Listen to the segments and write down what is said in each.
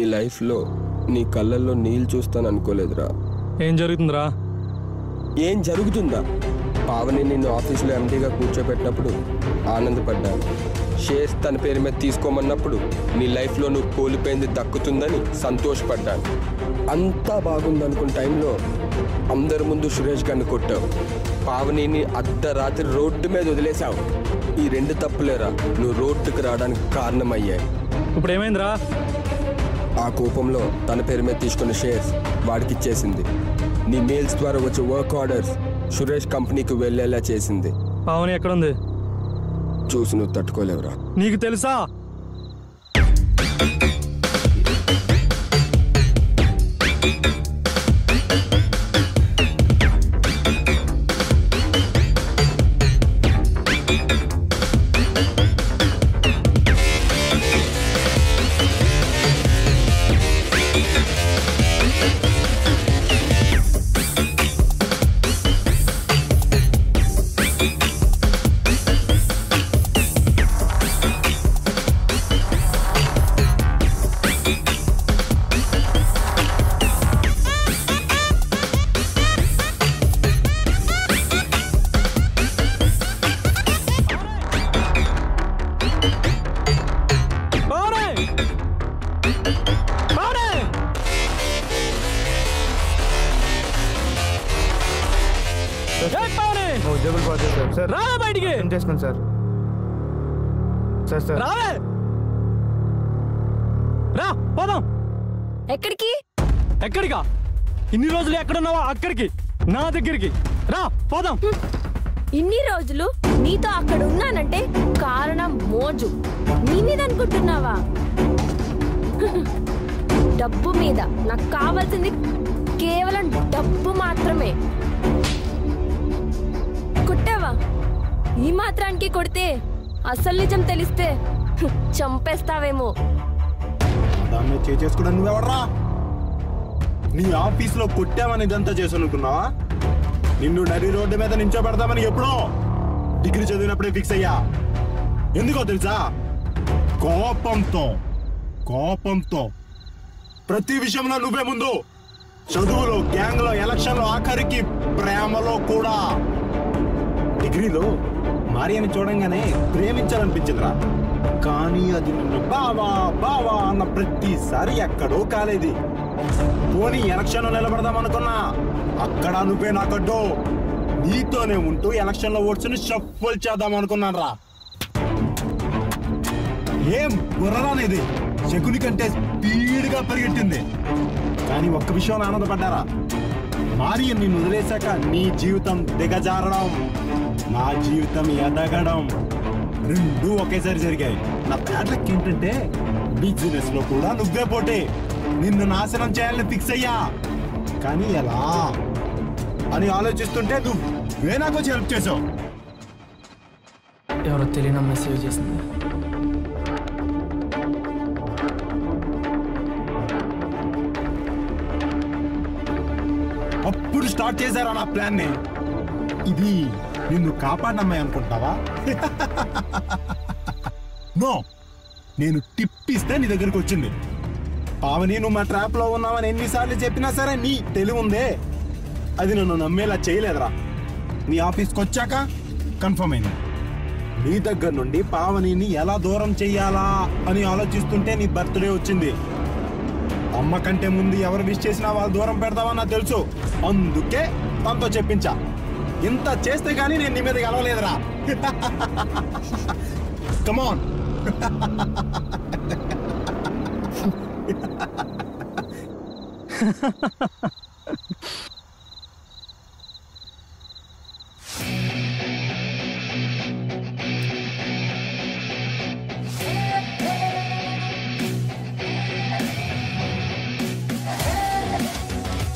నీ లైఫ్లో నీ కళ్ళల్లో నీళ్ళు చూస్తాను అనుకోలేదురా. ఏం జరుగుతుందిరా? ఏం జరుగుతుందా? పావని నిన్ను ఆఫీస్లో ఎండీగా కూర్చోబెట్టినప్పుడు ఆనందపడ్డాను. షేర్స్ తన పేరు మీద తీసుకోమన్నప్పుడు నీ లైఫ్లో నువ్వు కోల్పోయింది దక్కుతుందని సంతోషపడ్డాను. అంతా బాగుందనుకున్న టైంలో అందరి ముందు సురేష్ గారిని కొట్టావు. పావనిని అర్ధరాత్రి రోడ్డు మీద వదిలేశావు. ఈ రెండు తప్పులేరా నువ్వు రోడ్డుకు రావడానికి కారణమయ్యాయి. ఇప్పుడు ఏమైందిరా? ఆ కోపంలో తన పేరు మీద తీసుకున్న షేర్స్ వాడికి ఇచ్చేసింది. నీ మెయిల్స్ ద్వారా వచ్చే వర్క్ ఆర్డర్స్ సురేష్ కంపెనీకి వెళ్ళేలా చేసింది. పావని ఎక్కడుంది? చూసి నువ్వు తట్టుకోలేవురా. నీకు తెలుసా? ఎక్కడికి? ఎక్కడికా? ఇన్ని రోజులు ఎక్కడున్నావా? అక్కడికి, నా దగ్గరికి రా, పోదాం. ఇన్ని రోజులు నీతో అక్కడ ఉన్నానంటే కారణం మోజు. నీ మీద అనుకుంటున్నావా? డబ్బు మీద. నాకు కావాల్సింది కేవలం డబ్బు మాత్రమే. కొట్టావా? ఈ మాత్రానికి కొడితే అసలు నిజం తెలిస్తే చంపేస్తావేమో. దాన్ని చేసుకోవడం నువ్వెవర్రా? నీ ఆఫీస్లో కొట్టామని ఇదంతా చేసుకున్నావా? నిన్ను నడి రోడ్డు మీద నించోబెడతామని ఎప్పుడో డిగ్రీ చదివినప్పుడే ఫిక్స్ అయ్యా. ఎందుకో తెలుసా? కోపంతో ప్రతి విషయంలో నువ్వే ముందు. చదువులో, గ్యాంగ్లో, ఎలక్షన్లో, ఆఖరికి ప్రేమలో కూడా. డిగ్రీలో మారియని చూడంగానే ప్రేమించాలనిపించిందిరా. కానీ అది నిన్ను బావా అన్న ప్రతిసారి ఎక్కడో కాలేది. పోనీ ఎలక్షన్లో నిలబడదామనుకున్నా, అక్కడ నువ్వే నాకడ్డు. నీతోనే ఉంటూ ఎలక్షన్లో ఓట్స్ని షఫల్ చేద్దాం అనుకున్నాను రా. ఏం బుర్రరానేది? శకుని కంటే స్పీడ్గా పరిగెట్టింది. కానీ ఒక్క విషయంలో ఆనందపడ్డారా? మారియన్ నిన్ను వదిలేశాక నీ జీవితం దిగజారడం, నా జీవితం ఎదగడం రెండూ ఒకేసారి జరిగాయి. నా బ్యాడ్ లక్ ఏంటంటే బిజినెస్ లో కూడా నువ్వే పోటీ. నిన్ను నాశనం చేయాలని ఫిక్స్ అయ్యా. కానీ ఎలా అని ఆలోచిస్తుంటే నువ్వే నాకు వచ్చి హెల్ప్ చేసావు. ఎవరో తెలియని మెసేజ్ చేసింది. అప్పుడు స్టార్ట్ చేశారా నా ప్లాన్ ని? ఇది నిన్ను కాపాడనమ్మాయి అనుకుంటావా? నో, నేను టిప్ ఇస్తే నీ దగ్గరకు వచ్చింది. పావని నువ్వు మా ట్రాప్ లో ఉన్నావని ఎన్నిసార్లు చెప్పినా సరే నీ తెలివి ఉందే, అది నన్ను నమ్మేలా చేయలేదురా. నీ ఆఫీస్కి వచ్చాక కన్ఫర్మ్ అయింది. నీ దగ్గర నుండి పావనిని ఎలా దూరం చెయ్యాలా అని ఆలోచిస్తుంటే నీ బర్త్డే వచ్చింది. అమ్మ కంటే ముందు ఎవరు విష్ చేసినా వాళ్ళు దూరం పెడతావని నాకు తెలుసు. అందుకే తనతో చెప్పించా. ఇంత చేస్తే గానీ నేను నీ మీద గెలవలేదురా. కమాన్.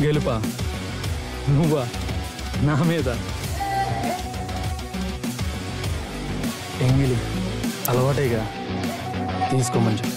గెలుపా? నువ్వా నా మీద? ఎంగిలి అలవాటేగా, తీసుకోమని చెప్పు.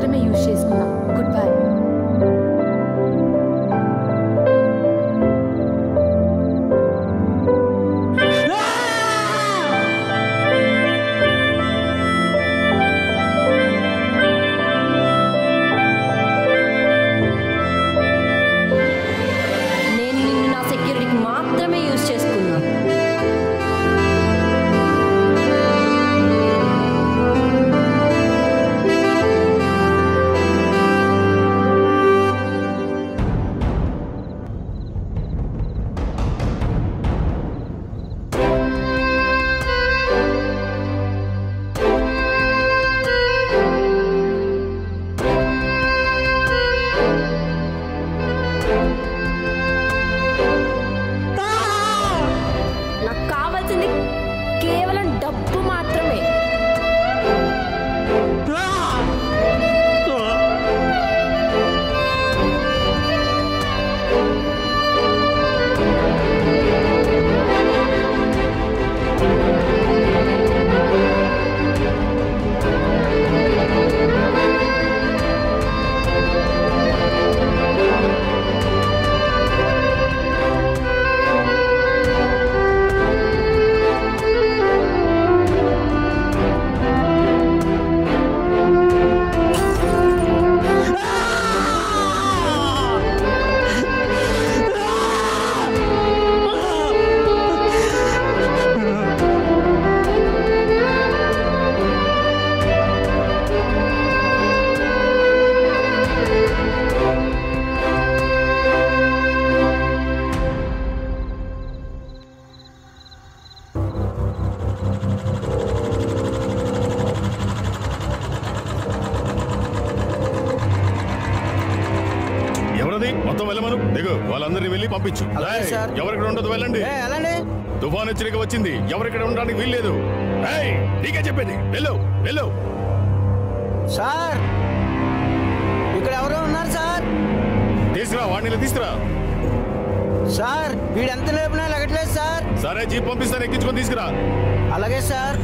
మాత్రమే యూజ్ చేసుకున్నా. Good bye. నేను నిన్ను నా సెక్యూరిటీకి మాత్రమే యూజ్ చేసుకున్నా. నాకు కావాల్సింది కేవలం డబ్బు మాత్రమే. ఎవరది మొత్తం వెళ్ళమను దిగు వాళ్ళందరినీ వెళ్ళి పంపించు. ఎవరిక్కడ ఉండదు వెళ్ళండి. తుఫాన్ హెచ్చరిక వచ్చింది, ఎవరిక్కడ ఉండడానికి వీల్లేదు. నీకే చెప్పేది, వెళ్ళు వెళ్ళు. సార్ ఇక్కడ ఎవరో ఉన్నారు సార్. తీసుకురా వాడిని, తీసుకురా. సార్ వీడు ఎంత లేపినా లగట్లేదు సార్. సరే జీప్ పంపిస్తాను, ఎక్కించుకొని తీసుకురా. అలాగే సార్.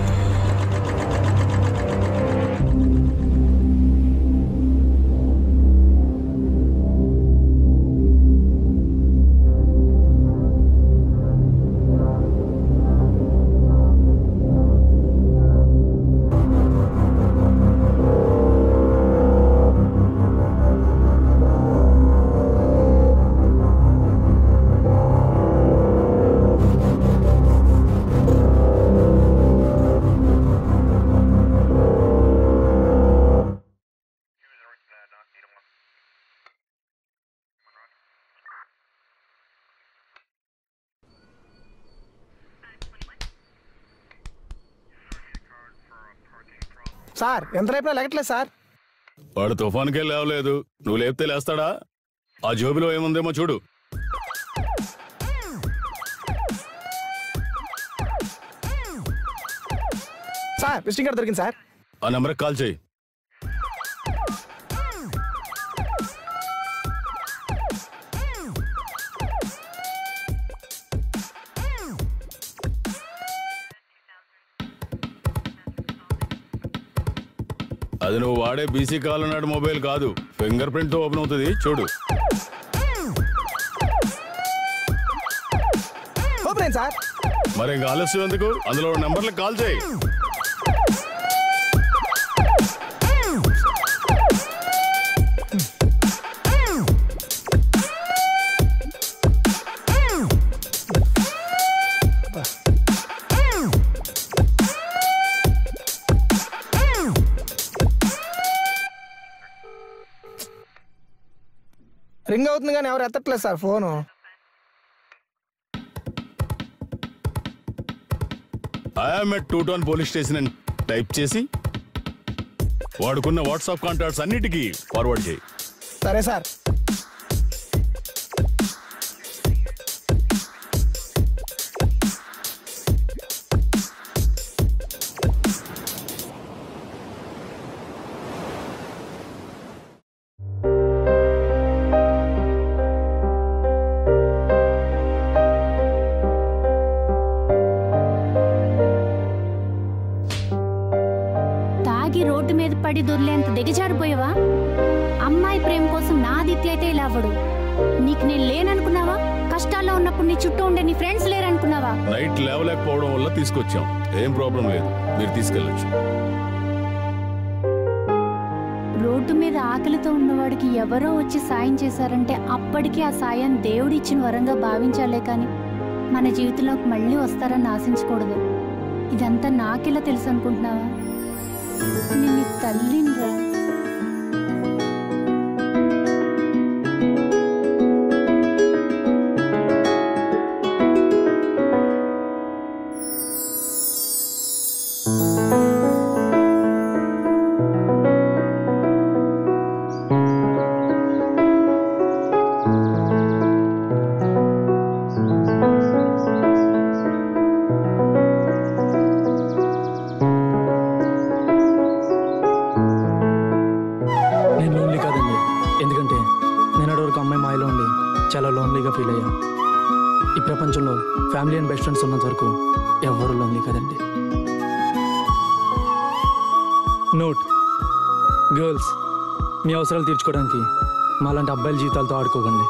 సార్ ఎంత రేపు లగట్లేదు సార్. వాడు తుఫాన్కే లేవలేదు, నువ్వు లేపితే లేస్తాడా? ఆ జోబిలో ఏముందేమో చూడు. సార్ విజిటింగ్ కార్డు దొరికింది సార్. ఆ నెంబర్కి కాల్ చేయి. అది నువ్వు వాడే బీసీ కాల్ నాడు మొబైల్ కాదు, ఫింగర్ ప్రింట్ తో ఓపెన్ అవుతుంది చూడు. Open sir. మరి ఇంకా ఆలస్యం ఎందుకు, అందులో నెంబర్లకు కాల్ చేయి. రింగ్ అవుతుంది కానీ ఎవరు ఎత్తట్లేదు sir phone. I'm at 2 town police station అని టైప్ చేసి వాడుకున్న వాట్సాప్ కాంటాక్ట్స్ అన్నిటికీ ఫార్వర్డ్ చేయి. సరే సార్. తాగి రోడ్డు మీద పడి దొర్లేంత దిగజారిపోయావా? అమ్మాయి ప్రేమ కోసం నా ఆదిత్య అయితే ఇలా అవ్వడు. నీకు నేను లేననుకున్నావా? కష్టాల్లో ఉన్నప్పుడు నీ చుట్టూ ఉండే నీ ఫ్రెండ్స్ లేరనుకున్నావా? నైట్ లేవలేకపోవడం వల్ల తీసుకొచ్చాం, ఏం ప్రాబ్లం లేదు, మీరు తీసుకెళ్ళొచ్చు. రోడ్డు మీద ఆకలితో ఉన్నవాడికి ఎవరో వచ్చి సాయం చేశారంటే అప్పటికీ ఆ సాయం దేవుడిచ్చిన వరంగా భావించాలే కానీ మన జీవితంలోకి మళ్ళీ వస్తారని ఆశించకూడదు. ఇదంతా నాకెలా తెలుసు అనుకుంటున్నావా? నేను నీ తల్లినిరా. చాలా లోన్లీగా ఫీల్ అయ్యా. ఈ ప్రపంచంలో ఫ్యామిలీ అండ్ బెస్ట్ ఫ్రెండ్స్ ఉన్నంత వరకు ఎవరు లోన్లీ కదండి. నోట్, గర్ల్స్, మీ అవసరాలు తీర్చుకోవడానికి మాలాంటి అబ్బాయిల జీవితాలతో ఆడుకోకండి.